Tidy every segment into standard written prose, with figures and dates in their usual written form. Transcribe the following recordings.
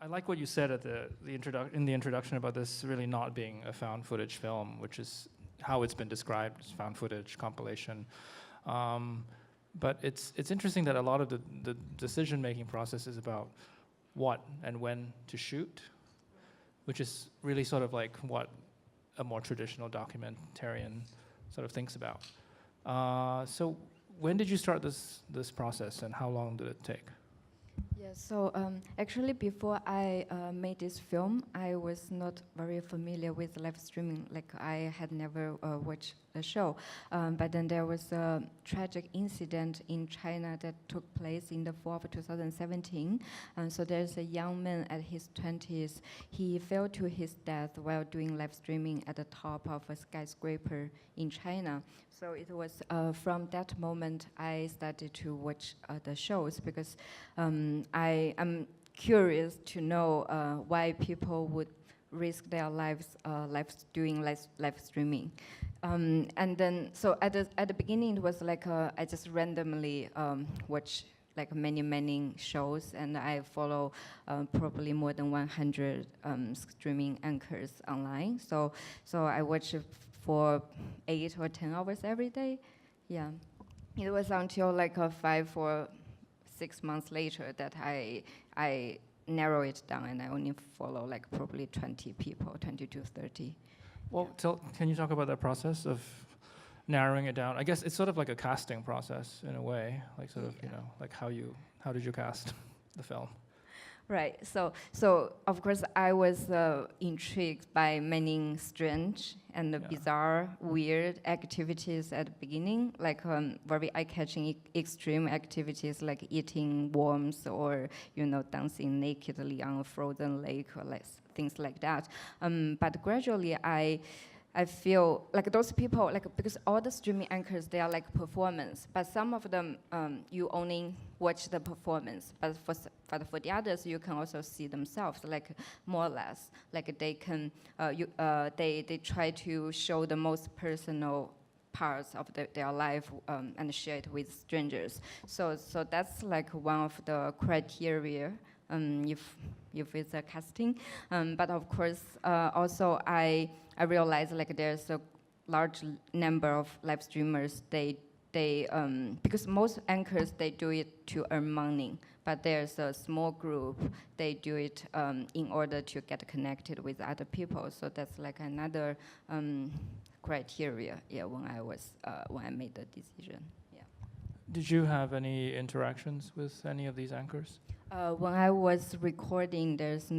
I like what you said at in the introduction about this really not being a found footage film, which is how it's been described as found footage compilation. But it's interesting that a lot of the decision-making process is about what and when to shoot, which is really sort of like what a more traditional documentarian sort of thinks about. So when did you start this process, and how long did it take? Yeah, so actually before I made this film, I was not very familiar with live streaming. Like I had never watched the show. But then there was a tragic incident in China that took place in the fall of 2017. So there's a young man at his 20s. He fell to his death while doing live streaming at the top of a skyscraper in China. So it was from that moment I started to watch the shows, because I am curious to know why people would risk their lives doing live streaming. And then, so at the beginning, it was like I just randomly watch like many shows, and I follow probably more than 100 streaming anchors online. So I watch it for 8 or 10 hours every day. Yeah, it was until like 5 or 6 months later that I narrow it down, and I only follow like probably 20 people, 20 to 30. Well, can you talk about that process of narrowing it down? I guess it's sort of like a casting process in a way, like sort of, like how did you cast the film? Right. So of course I was intrigued by many strange and bizarre, weird activities at the beginning, like very eye-catching extreme activities like eating worms or dancing nakedly on a frozen lake or things like that. But gradually I feel like those people, because all the streaming anchors, they are like performance, but some of them you only watch the performance, but for the others you can also see themselves, like more or less, like they can they try to show the most personal parts of their life and share it with strangers. So that's like one of the criteria if it's a casting. But of course, also I realized like there's a large number of live streamers. They because most anchors, they do it to earn money, but there's a small group, they do it in order to get connected with other people. So that's like another criteria. Yeah, when I made the decision. Yeah. Did you have any interactions with any of these anchors? When I was recording, there's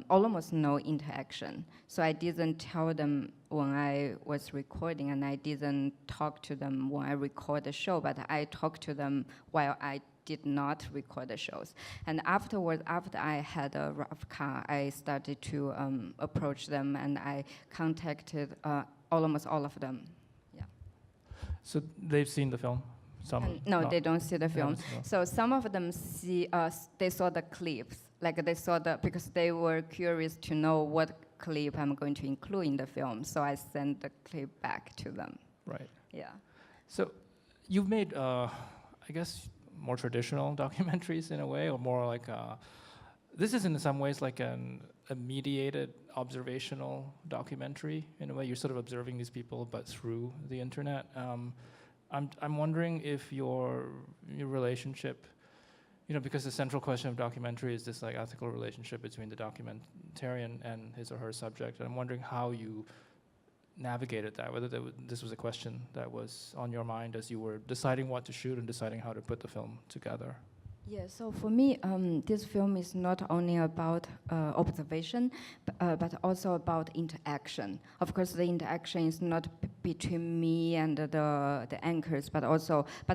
almost no interaction. So I didn't tell them when I was recording, and I didn't talk to them when I record the show, but I talked to them while I did not record the shows. And afterwards, after I had a rough cut, I started to approach them, and I contacted almost all of them. Yeah. So they've seen the film? No, they don't see the film. So some of them they saw the clips, like they saw because they were curious to know what clip I'm going to include in the film. So I sent the clip back to them. Right. Yeah. So you've made, I guess, more traditional documentaries in a way, or more like, this is in some ways like a mediated observational documentary in a way. You're sort of observing these people, but through the internet. I'm wondering if your relationship, because the central question of documentary is this like ethical relationship between the documentarian and his or her subject. And I'm wondering how you navigated that, whether this was a question that was on your mind as you were deciding what to shoot and deciding how to put the film together. Yeah, so for me, this film is not only about observation, but also about interaction. Of course, the interaction is not between me and the anchors, but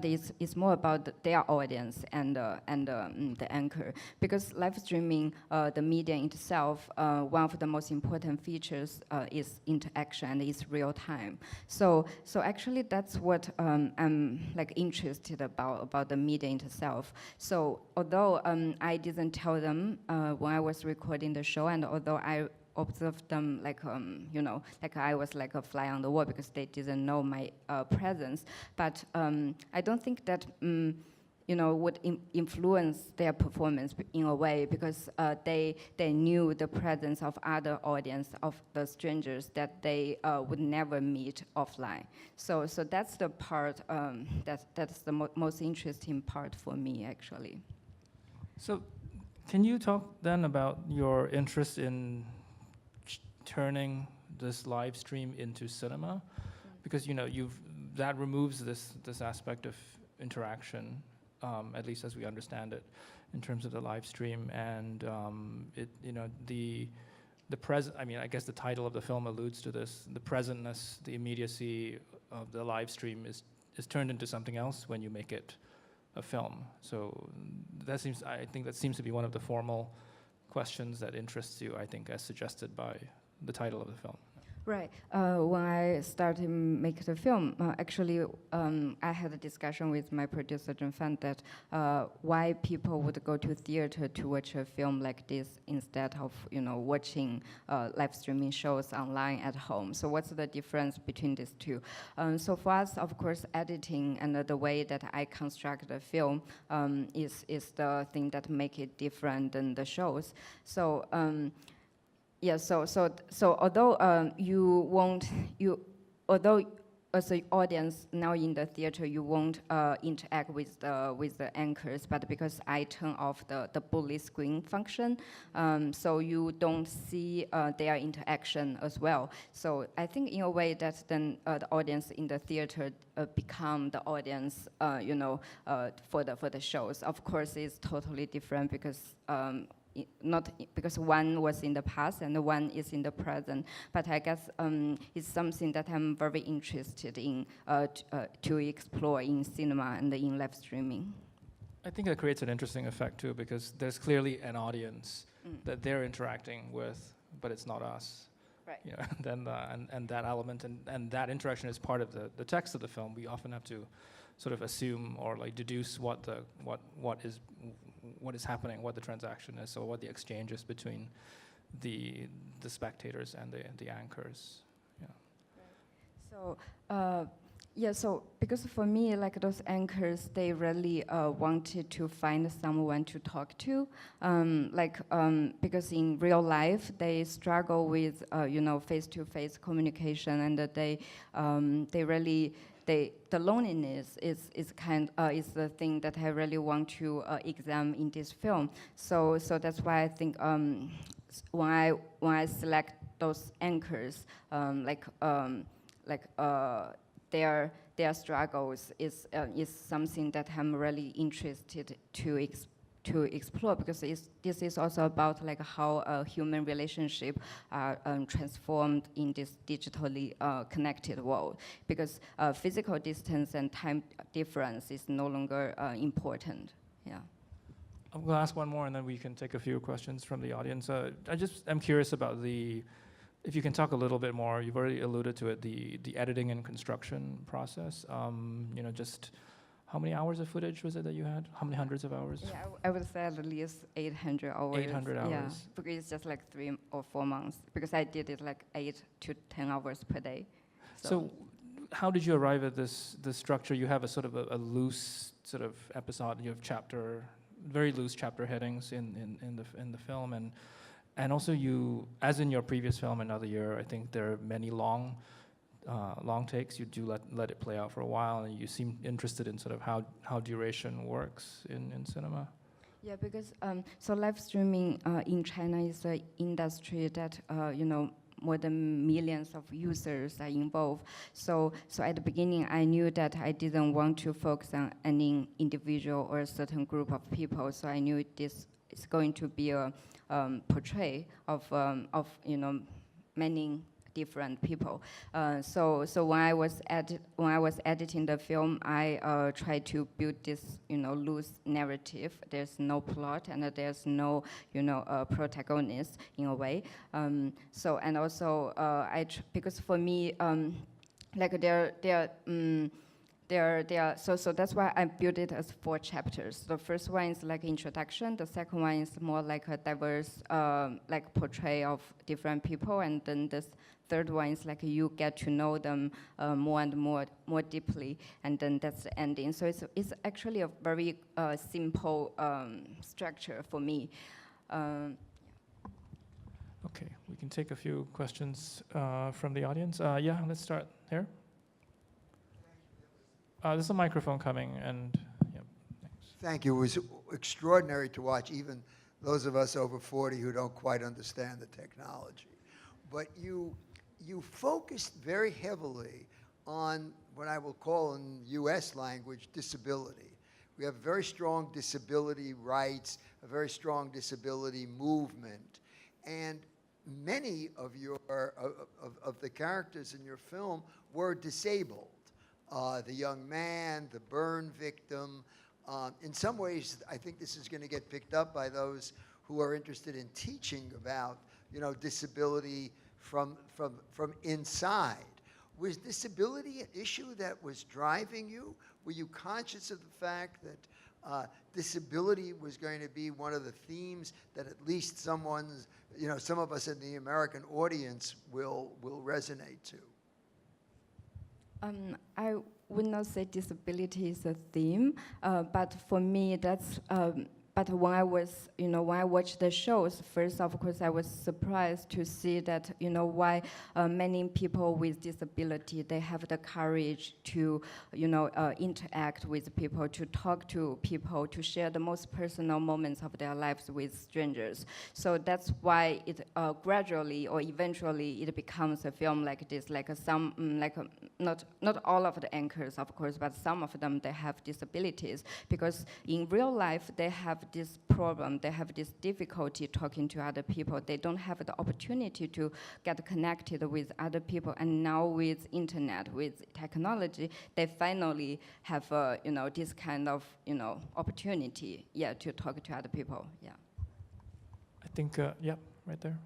it's more about their audience and the anchor. Because live streaming, the media itself, one of the most important features is interaction and is real time. So actually, that's what I'm like interested about the media itself. So although I didn't tell them when I was recording the show, and although I observed them like I was like a fly on the wall because they didn't know my presence, but I don't think that would influence their performance in a way, because they knew the presence of other audience, of the strangers that they would never meet offline. So that's the part, that's the most interesting part for me, actually. So can you talk then about your interest in turning this live stream into cinema? Because that removes this aspect of interaction, at least as we understand it, in terms of the live stream, and the present. I mean, I guess the title of the film alludes to this: the presentness, the immediacy of the live stream is turned into something else when you make it a film. So I think that seems to be one of the formal questions that interests you, I think, as suggested by the title of the film. Right. When I started making the film, actually, I had a discussion with my producer, Zheng Fan, that why people would go to theater to watch a film like this instead of, watching live streaming shows online at home. So what's the difference between these two? So for us, of course, editing and the way that I construct the film is the thing that make it different than the shows. So. Yeah, so although although as an audience now in the theater you won't interact with the anchors, but because I turn off the bullet screen function, so you don't see their interaction as well. So I think in a way that then the audience in the theater become the audience, for the shows. Of course, it's totally different because. Not because one was in the past and the one is in the present, but I guess it's something that I'm very interested in to explore in cinema and in live streaming. I think that creates an interesting effect too, because there's clearly an audience that they're interacting with, but it's not us. Right. Then and that element and that interaction is part of the text of the film. We often have to sort of assume or like deduce what is happening, what the transaction is, or what the exchange is between the spectators and the anchors. Yeah. Right. So so because for me, like those anchors, they really wanted to find someone to talk to, because in real life they struggle with face-to-face communication, and that they really. The loneliness is the thing that I really want to examine in this film. So that's why I think when I select those anchors, their struggles is something that I'm really interested to explore, because this is also about like how a human relationship are transformed in this digitally connected world, because physical distance and time difference is no longer important. Yeah. I'm going to ask one more, and then we can take a few questions from the audience. I'm curious about if you can talk a little bit more. You've already alluded to it, the editing and construction process. Just how many hours of footage was it that you had? How many hundreds of hours? Yeah, I would say at least 800 hours. 800 hours. Yeah, because it's just like 3 or 4 months. Because I did it like 8 to 10 hours per day. So how did you arrive at this structure? You have a sort of a loose sort of episode. You have very loose chapter headings in the film, and also you, as in your previous film, Another Year, I think there are many long takes. You do let it play out for a while, and you seem interested in sort of how duration works in cinema. Yeah, because so live streaming in China is an industry that more than millions of users are involved. So at the beginning, I knew that I didn't want to focus on any individual or a certain group of people. So I knew this is going to be a portray of many different people. So when I was editing the film, I tried to build this loose narrative. There's no plot and there's no protagonist in a way. So and also because for me like So that's why I built it as 4 chapters. The first one is like introduction. The second one is more like a diverse, like portray of different people, and then this third one is like you get to know them more and more deeply, and then that's the ending. So it's actually a very simple structure for me. Okay, we can take a few questions from the audience. Yeah, let's start here. There's a microphone coming, and yeah, thanks. Thank you. It was extraordinary to watch even those of us over 40 who don't quite understand the technology. But you focused very heavily on what I will call in US language disability. We have very strong disability rights, a very strong disability movement, and many of of the characters in your film were disabled. The young man, the burn victim. In some ways, I think this is going to get picked up by those who are interested in teaching about, disability from inside. Was disability an issue that was driving you? Were you conscious of the fact that disability was going to be one of the themes that at least some of us in the American audience will resonate to? I would not say disability is a theme, but for me, that's. But when I was, when I watched the shows, first, of course, I was surprised to see that, why many people with disability, they have the courage to, interact with people, to talk to people, to share the most personal moments of their lives with strangers. So that's why it gradually or eventually it becomes a film like this, not all of the anchors, of course, but some of them, they have disabilities, because in real life, they have this problem, they have this difficulty talking to other people. They don't have the opportunity to get connected with other people. And now with internet, with technology, they finally have, this kind of, opportunity, to talk to other people, I think, yeah, right there.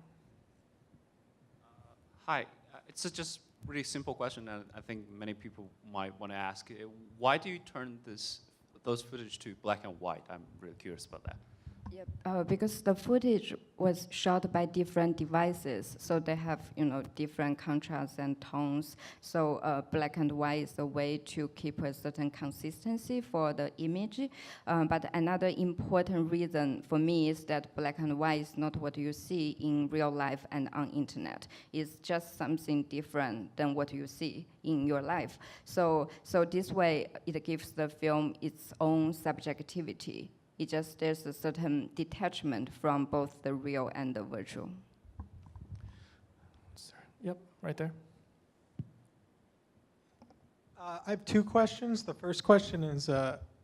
Hi, it's just really simple question that I think many people might want to ask. Why do you turn those footage to black and white? I'm really curious about that. Yep. Because the footage was shot by different devices, so they have different contrasts and tones. So black and white is a way to keep a certain consistency for the image. But another important reason for me is that black and white is not what you see in real life and on internet. It's just something different than what you see in your life. So this way, it gives the film its own subjectivity. There's a certain detachment from both the real and the virtual. Yep, right there. I have 2 questions. The first question is,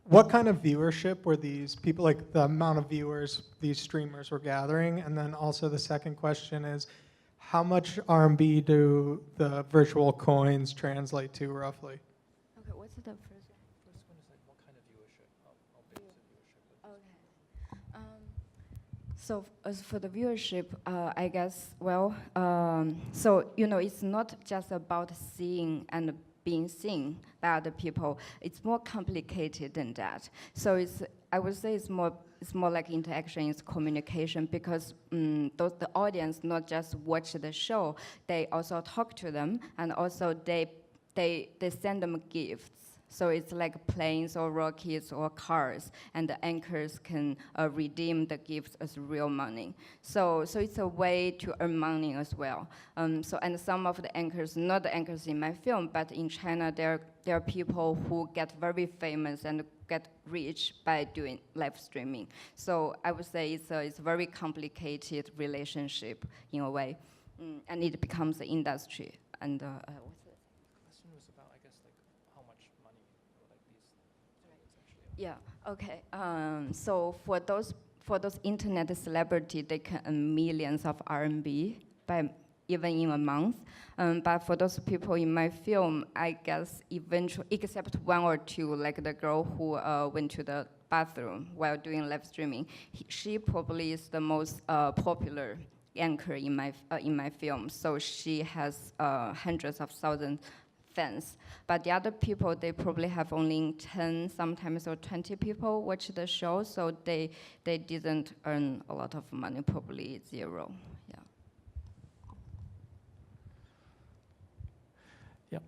what kind of viewership were these people, like the amount of viewers these streamers were gathering? And then also the second question is, how much RMB do the virtual coins translate to roughly? Okay, what's the first? First one is like what kind of viewership? How big is the viewership? Okay. So as for the viewership, I guess, it's not just about seeing and being seen by other people. It's more complicated than that. So I would say it's more like interaction, it's communication, because the audience not just watch the show, they also talk to them, and also they send them gifts. So it's like planes or rockets or cars, and the anchors can redeem the gifts as real money. So it's a way to earn money as well. And some of the anchors, not the anchors in my film, but in China, there are people who get very famous and get rich by doing live streaming. So I would say it's a very complicated relationship in a way, and it becomes an industry. And yeah, okay. So for those internet celebrities, they can earn millions of RMB by even in a month. But for those people in my film, I guess eventually, except 1 or 2, like the girl who went to the bathroom while doing live streaming, she probably is the most popular anchor in my film. So she has hundreds of thousands fans. But the other people, they probably have only 10, sometimes or 20 people watch the show, so they didn't earn a lot of money, probably zero. Yeah. Yep.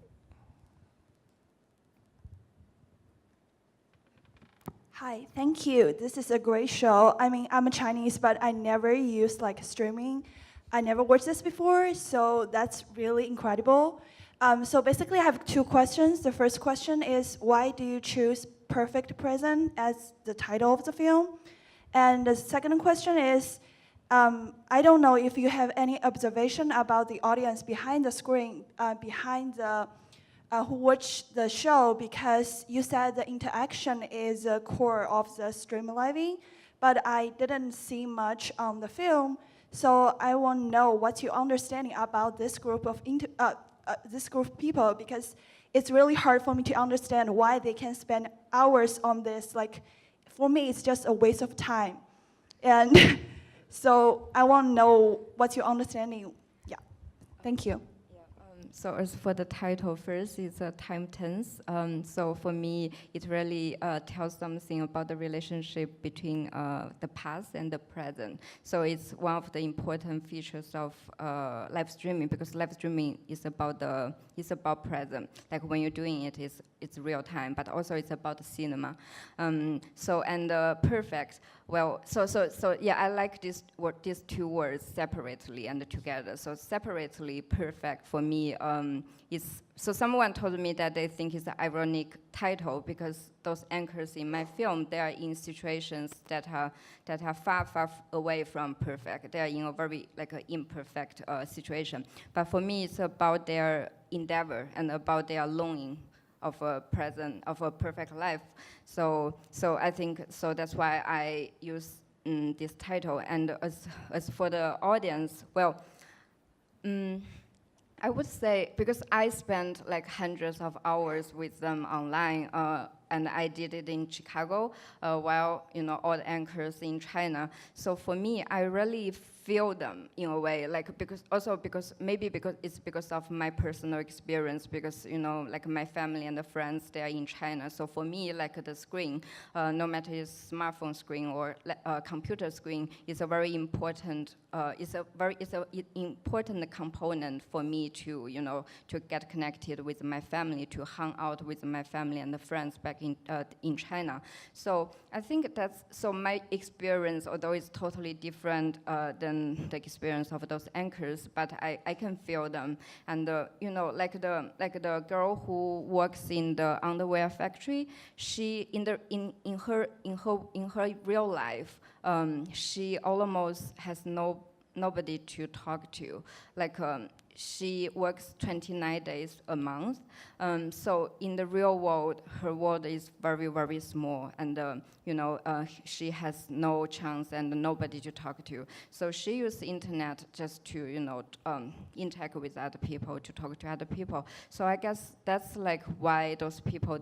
Hi, thank you. This is a great show. I mean, I'm a Chinese, but I never used like streaming. I never watched this before, so that's really incredible. So basically, I have two questions. The first question is, why do you choose Perfect Present as the title of the film? And the second question is, I don't know if you have any observation about the audience behind the screen, behind the who watch the show, because you said the interaction is the core of the stream living, but I didn't see much on the film. So I want to know what's your understanding about this group of people, because it's really hard for me to understand why they can spend hours on this. Like, for me, it's just a waste of time. And so I want to know what's your understanding. Yeah, thank you. So as for the title first, it's a time tense. So for me, it really tells something about the relationship between the past and the present. So it's one of the important features of live streaming, because live streaming is about present. Like when you're doing it, it's real time, but also it's about the cinema. Perfect. Well, so yeah, I like these two words separately and together. So separately, perfect for me is, so someone told me that they think it's an ironic title because those anchors in my film, they are in situations that are far, far away from perfect. They are in a very like an imperfect situation. But for me, it's about their endeavor and about their longing of a perfect life. So I think, so that's why I use this title. And as for the audience, well, I would say, because I spent like hundreds of hours with them online, and I did it in Chicago, while all the anchors in China. So for me, I really feel them in a way, like because it's because of my personal experience, because like my family and the friends, they are in China. So for me, like the screen, no matter it's smartphone screen or computer screen, is a very important important component for me to to get connected with my family, to hang out with my family and the friends back in China. So I think so my experience, although it's totally different than the experience of those anchors, but I can feel them. And like the girl who works in the underwear factory, she in her real life, she almost has nobody to talk to. Like she works 29 days a month. So in the real world, her world is very, very small, and she has no chance and nobody to talk to. So she uses the internet just to interact with other people, to talk to other people. So I guess that's like why those people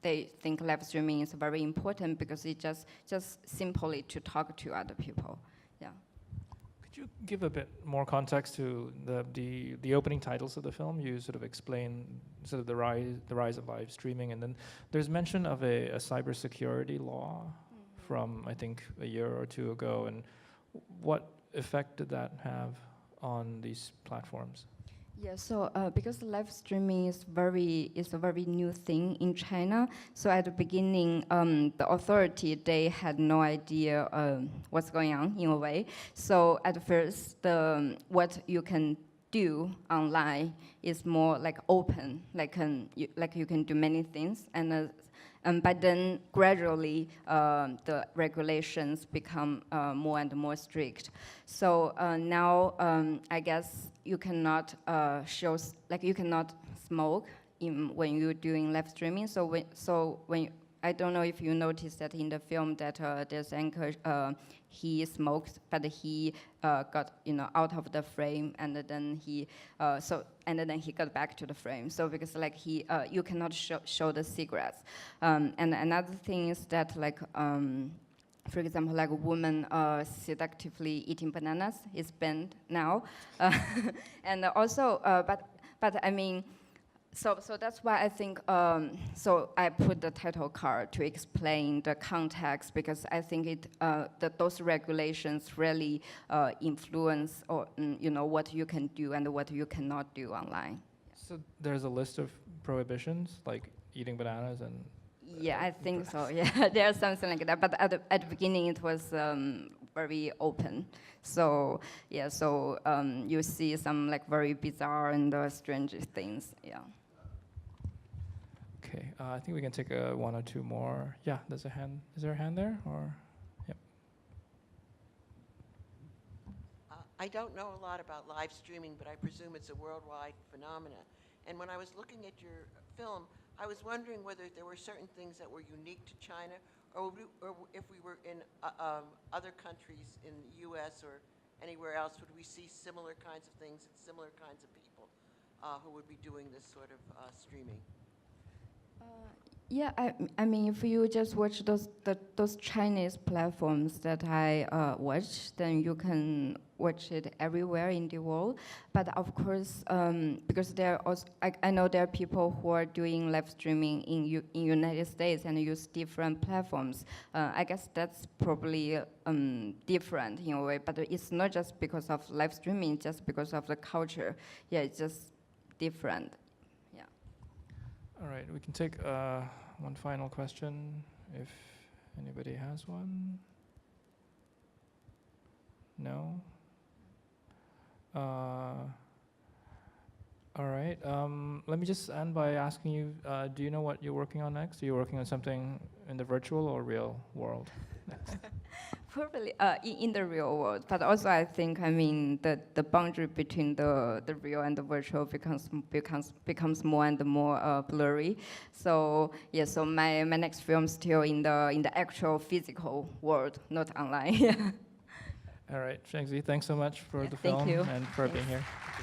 they think live streaming is very important, because it just simply to talk to other people. Yeah. Could you give a bit more context to the opening titles of the film? You sort of explain sort of the rise of live streaming, and then there's mention of a cybersecurity law from, I think, a year or two ago, and what effect did that have on these platforms? Yeah, so because live streaming is a very new thing in China. So at the beginning, the authority, they had no idea what's going on in a way. So at first, what you can do online is more like open, like you can do many things, but then gradually the regulations become more and more strict. So now I guess you cannot you cannot smoke when you're doing live streaming. So when I don't know if you noticed that in the film that there's anchor, he smoked, but he got out of the frame, and then he got back to the frame. So because like you cannot show the cigarettes. And another thing is that like for example, like a woman seductively eating bananas is banned now, and also but I mean. So that's why I think, so I put the title card to explain the context, because I think those regulations really influence or, what you can do and what you cannot do online. So there's a list of prohibitions, like eating bananas and. Yeah, I think so. Yeah, there's something like that. But at the beginning, it was very open. So yeah, so you see some like very bizarre and strange things. Yeah. Okay, I think we can take one or two more. Yeah, there's a hand. Is there a hand there? Or, yep. I don't know a lot about live streaming, but I presume it's a worldwide phenomena. And when I was looking at your film, I was wondering whether there were certain things that were unique to China, or if we were in other countries in the U.S. or anywhere else, would we see similar kinds of things and similar kinds of people who would be doing this sort of streaming? Yeah, I mean, if you just watch those Chinese platforms that I watch, then you can watch it everywhere in the world. But of course, because there are also, I know there are people who are doing live streaming in United States and use different platforms. I guess that's probably different in a way, but it's not just because of live streaming, just because of the culture. Yeah, it's just different. Yeah. All right, we can take one final question if anybody has one. No? All right, let me just end by asking you, do you know what you're working on next? Are you working on something in the virtual or real world next? Probably in the real world, but also I think, I mean, the boundary between the real and the virtual becomes more and more blurry. So yeah, so my next film still in the actual physical world, not online. All right, Shengzi, thanks so much for the thank film you. and for being Thanks. here.